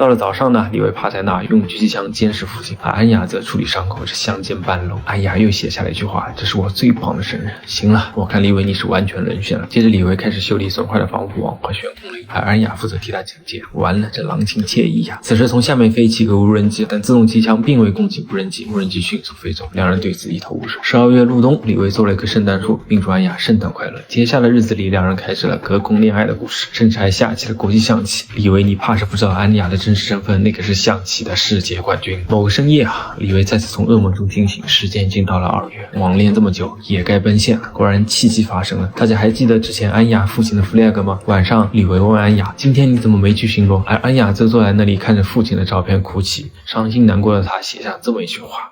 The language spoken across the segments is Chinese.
到了早上呢，李维趴在那用狙击枪监视父亲，而安雅则处理伤口，是相见半露。安雅又写下了一句话：“这是我最棒的生日。”行了，我看李维你是完全沦陷了。接着李维开始修理损坏的防护网和悬空雷，而安雅负责替他警戒。完了，这郎情妾意呀！此时从下面飞起一个无人机，但自动机枪并未攻击无人机，无人机迅速飞走，两人对此一头雾水。12月入冬，李维做了一棵圣诞树，并祝安雅圣诞快乐。接下来日子里，两人开始了隔空恋爱的故事，甚至还下起了国际象棋。李维你怕是不知道安雅的真实身份，那可是象棋的世界冠军。某个深夜啊，李维再次从噩梦中惊醒，时间已经到了2月，网恋这么久也该奔现了。果然奇迹发生了，大家还记得之前安雅父亲的 flag 吗？晚上李维问安雅：“今天你怎么没去巡逻？”而安雅则坐在那里看着父亲的照片哭泣，伤心难过的他写下这么一句话。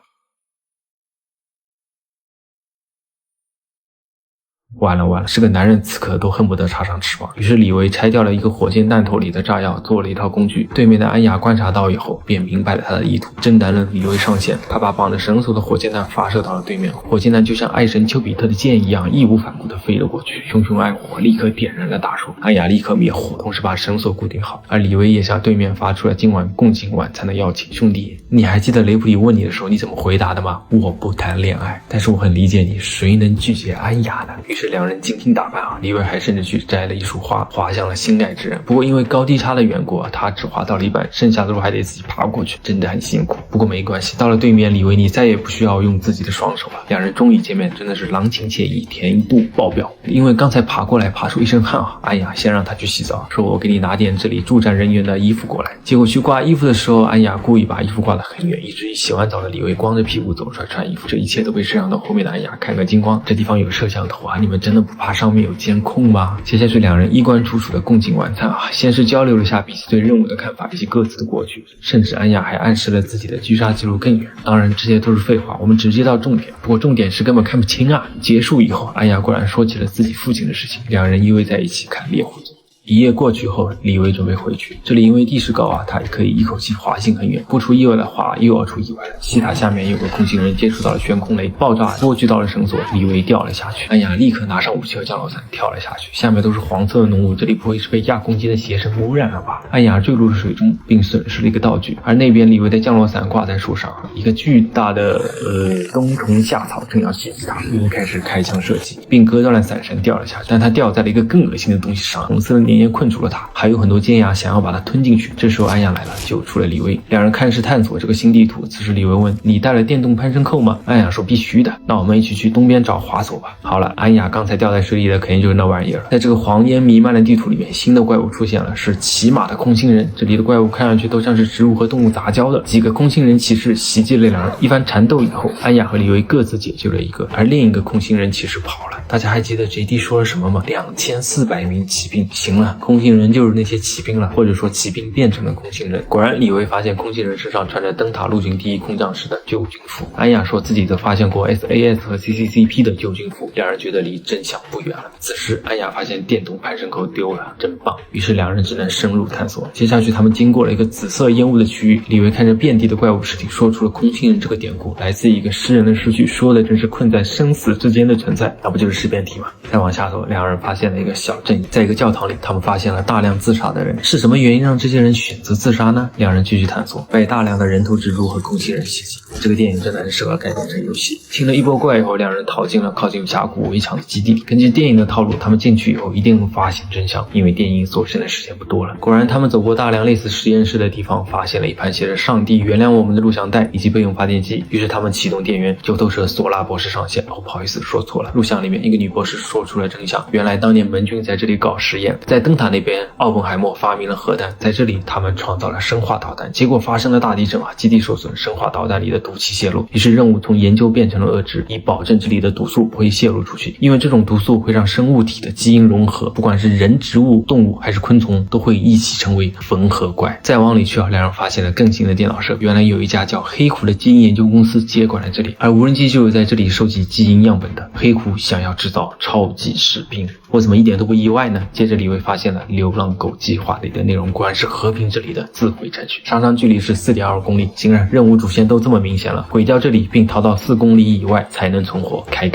完了，是个男人此刻都恨不得插上翅膀。于是李维拆掉了一个火箭弹头里的炸药，做了一套工具。对面的安雅观察到以后，便明白了他的意图。真男人李维上线，他把绑着绳索的火箭弹发射到了对面，火箭弹就像爱神丘比特的箭一样，义无反顾地飞了过去，熊熊爱火立刻点燃了大树。安雅立刻灭火，同时把绳索固定好。而李维也向对面发出了今晚共进晚餐的邀请。兄弟，你还记得雷普里问你的时候你怎么回答的吗？我不谈恋爱，但是我很理解你，谁能拒绝安雅呢？于是两人精心打扮啊，李维还甚至去摘了一束花，滑向了心爱之人。不过因为高低差的缘故啊，他只滑到了一半，剩下的路还得自己爬过去，真的很辛苦。不过没关系，到了对面，李维你再也不需要用自己的双手了。两人终于见面，真的是郎情妾意，甜一度爆表。因为刚才爬过来爬出一身汗啊，安雅先让他去洗澡，说我给你拿点这里驻站人员的衣服过来。结果去挂衣服的时候，安雅故意把衣服挂得很远，以至于洗完澡的李维光着屁股走出来穿衣服。这一切都被摄像头后面的安雅看个精光。这地方有摄像头啊，你们真的不怕上面有监控吗？接下去两人衣冠楚楚的共进晚餐啊，先是交流了下彼此对任务的看法以及各自的过去，甚至安雅还暗示了自己的狙杀记录更远。当然这些都是废话，我们直接到重点。不过重点是根本看不清啊。结束以后，安雅果然说起了自己父亲的事情，两人依偎在一起看猎户座。一夜过去后，李维准备回去。这里因为地势高啊，他也可以一口气滑行很远。不出意外的话，又要出意外了。西塔下面有个空行人接触到了悬空雷，爆炸波及到了绳索，李维掉了下去。安雅立刻拿上武器和降落伞跳了下去，下面都是黄色的浓雾，这里不会是被亚攻击的邪神污染了吧？安雅坠入了水中，并损失了一个道具。而那边李维的降落伞挂在树上，一个巨大的冬虫夏草正要袭击他，李维开始开枪射击，并割断了伞绳掉了下去，但他掉在了一个更恶心的东西上，红色的粘液困住了他，还有很多尖牙想要把他吞进去。这时候安雅来了，救出了李维。两人开始探索这个新地图。此时李维问：“你带了电动攀升扣吗？”安雅说：“必须的。”那我们一起去东边找滑索吧。好了，安雅刚才掉在水里的肯定就是那玩意儿。在这个黄烟弥漫的地图里面，新的怪物出现了，是骑马的空心人。这里的怪物看上去都像是植物和动物杂交的。几个空心人骑士袭击了两人，一番缠斗以后，安雅和李维各自解救了一个，而另一个空心人骑士跑了。大家还记得 JD 说了什么吗？2400名骑兵。行了，空心人就是那些骑兵了，或者说骑兵变成了空心人。果然李维发现空心人身上穿着灯塔陆军第一空降师的旧军服，安雅说自己则发现过 SAS 和 CCCP 的旧军服，两人觉得离真相不远了。此时安雅发现电动攀升扣丢了，真棒。于是两人只能深入探索。接下去他们经过了一个紫色烟雾的区域，李维看着遍地的怪物尸体，说出了空心人这个典故，来自一个诗人的诗句，说的真是困在生死之间的存在，那不就是尸变体吗？再往下走，两人发现了一个小镇，在一个教堂里，他们发现了大量自杀的人。是什么原因让这些人选择自杀呢？两人继续探索，被大量的人头蜘蛛和空心人袭击。这个电影真的很适合改编成游戏。清了一波怪以后，两人逃进了靠近峡谷围墙的基地。根据电影的套路，他们进去以后一定能发现真相，因为电影所剩的时间不多了。果然他们走过大量类似实验室的地方，发现了一盘写着上帝原谅我们的录像带以及备用发电机。于是他们启动电源，九头蛇索拉博士上线。不好意思说错了，录像里面一个女博士说出了真相，原来当年盟军在这里搞实验。在灯塔那边，奥本海默发明了核弹，在这里他们创造了生化导弹，结果发生了大地震啊，基地受损，生化导弹里的毒气泄露。于是任务从研究变成了遏制，以保证这里的毒素不会泄露出去，因为这种毒素会让生物体的基因融合，不管是人、植物、动物还是昆虫，都会一起成为缝合怪。再往里去啊，两人发现了更新的电脑设备，原来有一家叫黑虎的基因研究公司接管了这里，而无人机就是在这里收集基因样本的。黑虎想要制造超级士兵，我怎么一点都不意外呢？接着李维发发现了流浪狗计划里的内容果然是和平之里的自毁程序，上山距离是 4.2 公里，竟然任务主线都这么明显了，毁掉这里并逃到4公里以外才能存活。开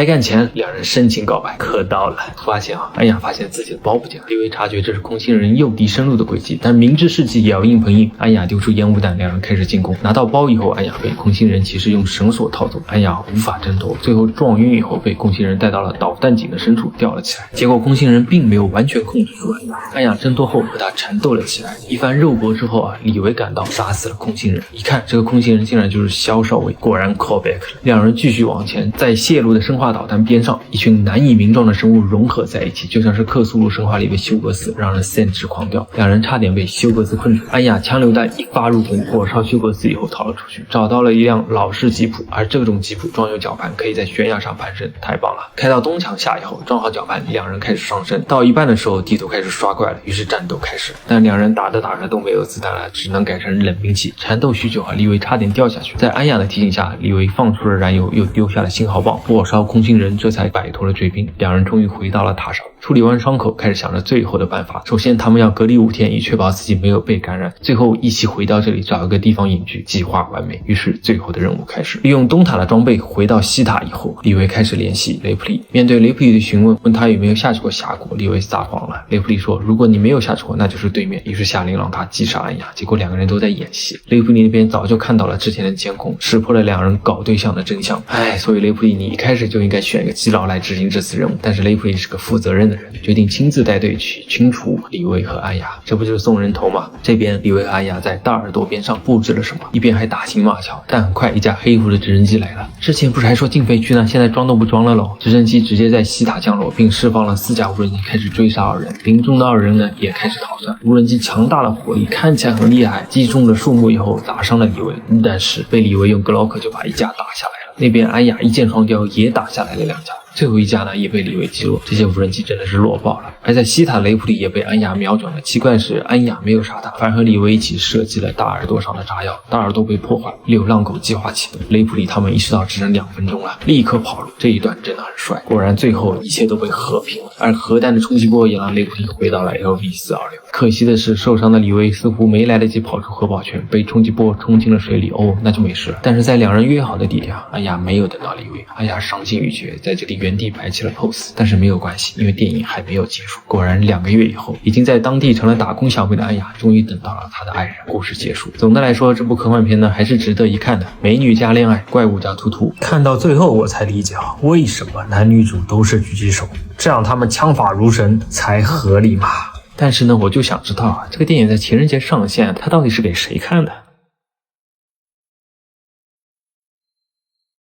干前，两人深情告白，可到了。发现安雅发现自己的包不见了，李维察觉这是空心人诱敌深入的诡计，但明知是计也要硬碰硬。安雅丢出烟雾弹，两人开始进攻。拿到包以后，安雅被空心人骑士用绳索套走，安雅无法挣脱，最后撞晕以后被空心人带到了导弹井的深处吊了起来。结果空心人并没有完全控制住安雅挣脱后和他缠斗了起来。一番肉搏之后李维赶到杀死了空心人。一看这个空心人竟然就是萧少尉，果然 callback 了。两人继续往前，在泄露的生化导弹边上，一群难以名状的生物融合在一起，就像是克苏鲁神话里的休格斯，让人三直狂掉。两人差点被休格斯困住，安雅枪榴弹一发入魂，火烧休格斯以后逃了出去，找到了一辆老式吉普，而这种吉普装有绞盘，可以在悬崖上攀升，太棒了。开到东墙下以后，装好绞盘，两人开始上升。到一半的时候，地图开始刷怪了，于是战斗开始。但两人打着打着都没有子弹了，只能改成冷兵器。缠斗许久李维差点掉下去，在安雅的提醒下，李维放出了燃油，又丢下了信号棒，火烧空心人，这才摆脱了追兵。两人终于回到了塔上，处理完伤口，开始想着最后的办法。首先他们要隔离5天，以确保自己没有被感染。最后一起回到这里，找一个地方隐居，计划完美。于是最后的任务开始。利用东塔的装备回到西塔以后，李维开始联系雷普利。面对雷普利的询问，问他有没有下去过峡谷，李维撒谎了。雷普利说如果你没有下去过，那就是对面。于是下令让他击杀安雅，结果两个人都在演戏。雷普利那边早就看到了之前的监控，识破了两人搞对象的真相。所以雷普利你一开始就应该选一个基佬来执行这次任务。但是雷普利是个负责任的人，决定亲自带队去清除李维和安雅，这不就是送人头吗？这边李维和安雅在大耳朵边上布置了什么，一边还打情骂俏。但很快一架黑服的直升机来了，之前不是还说禁飞区呢，现在装都不装了咯。直升机直接在西塔降落，并释放了4架无人机开始追杀二人。林中的二人呢也开始逃窜。无人机强大的火力看起来很厉害，击中了树木以后打伤了李维，但是被李维用格洛克就把一架打下来了。那边安雅一箭双雕也打下来了2架，最后一架呢也被李维击落。这些无人机真的是弱爆了。而在西塔，雷普利也被安雅瞄准了，奇怪的是安雅没有杀他，反而和李维一起射击了大耳朵上的炸药，大耳朵被破坏。流浪狗计划启动，雷普利他们意识到只剩2分钟了，立刻跑路。这一段真的很帅。果然最后一切都被和平了，而核弹的冲击波也让雷普利回到了 LV426。可惜的是受伤的李维似乎没来得及跑出核保圈，被冲击波冲进了水里，那就没事了。但是在两人约好的地点安雅没有等到李维，安雅伤心欲绝，在这里原地摆起了 pose。 但是没有关系，因为电影还没有结束。果然2个月以后，已经在当地成了打工小妹的安雅终于等到了她的爱人，故事结束。总的来说，这部科幻片呢还是值得一看的，美女加恋爱，怪物加突突。看到最后我才理解为什么男女主都是狙击手，这样他们枪法如神才合理嘛。但是呢我就想知道这个电影在情人节上线，它到底是给谁看的？